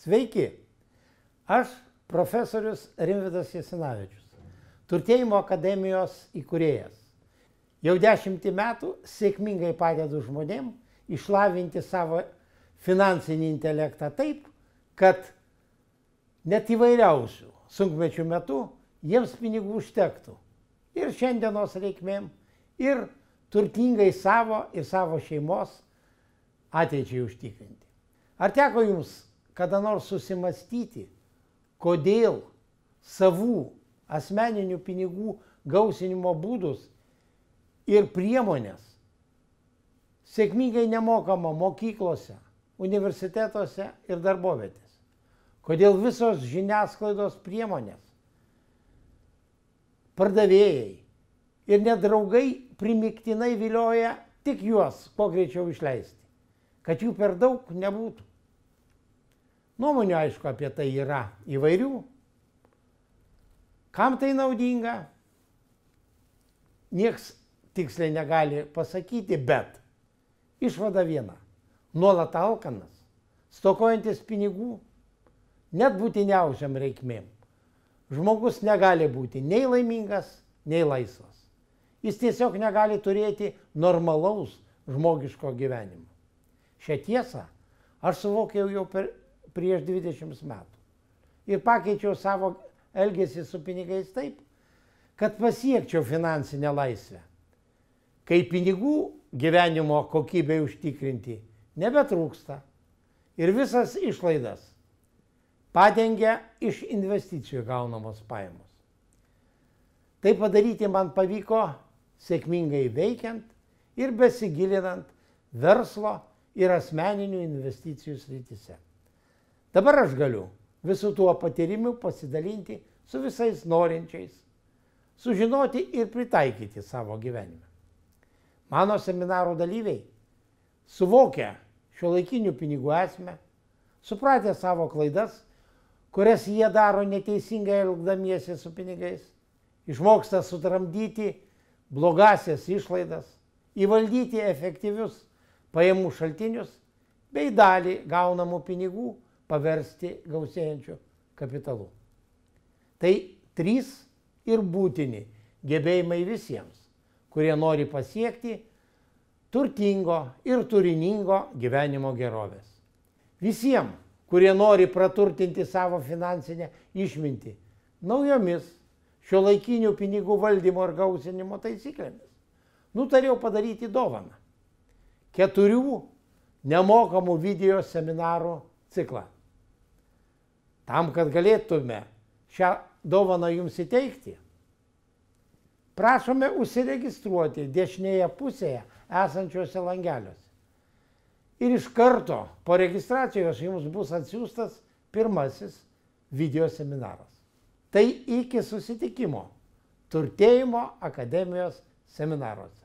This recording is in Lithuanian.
Sveiki, aš profesorius Rimvydas Jasinavičius, Turtėjimo akademijos įkūrėjas. Jau 10 metų sėkmingai padedu žmonėm išlavinti savo finansinį intelektą taip, kad net įvairiausių sunkmečių metu jiems pinigų užtektų ir šiandienos reikmėm, ir turtingai savo ir savo šeimos ateičiai užtikrinti. Ar teko jums kada nors susimastyti, kodėl savų asmeninių pinigų gausinimo būdus ir priemonės sėkmingai nemokama mokyklose, universitetuose ir darbovietėse? Kodėl visos žiniasklaidos priemonės, pardavėjai ir net draugai primygtinai vilioja tik juos kuo greičiau išleisti, kad jų per daug nebūtų? Nuomonių, aišku, apie tai yra įvairių. Kam tai naudinga? Nieks tiksliai negali pasakyti, bet išvada viena. Nuolat alkanas, stokojantis pinigų, net būtiniausiam reikmėm, žmogus negali būti nei laimingas, nei laisvas. Jis tiesiog negali turėti normalaus žmogiško gyvenimo. Šią tiesą aš suvokiau jau prieš 20 metų ir pakeičiau savo elgesį su pinigais taip, kad pasiekčiau finansinę laisvę, kai pinigų gyvenimo kokybei užtikrinti nebetrūksta ir visas išlaidas padengia iš investicijų gaunamos pajamos. Tai padaryti man pavyko sėkmingai veikiant ir besigilinant verslo ir asmeninių investicijų srityse. Dabar aš galiu visų tuo patyrimu pasidalinti su visais norinčiais, sužinoti ir pritaikyti savo gyvenime. Mano seminaro dalyviai suvokia šiuolaikinių pinigų esmę, supratę savo klaidas, kurias jie daro neteisingai elgdamiesi su pinigais, išmoksta sutramdyti blogasias išlaidas, įvaldyti efektyvius pajamų šaltinius bei dalį gaunamų pinigų paversti gausėjančiu kapitalu. Tai 3 ir būtini gebėjimai visiems, kurie nori pasiekti turtingo ir turiningo gyvenimo gerovės. Visiems, kurie nori praturtinti savo finansinę išmintį naujomis šiuolaikinių pinigų valdymo ir gausinimo taisyklėmis, nutariau padaryti dovaną. 4 nemokamų video seminarų ciklą. Tam, kad galėtume šią dovaną jums įteikti, prašome užsiregistruoti dešinėje pusėje esančiuose langeliuose. Ir iš karto po registracijos jums bus atsiųstas pirmasis video seminaras. Tai iki susitikimo Turtėjimo akademijos seminaruose.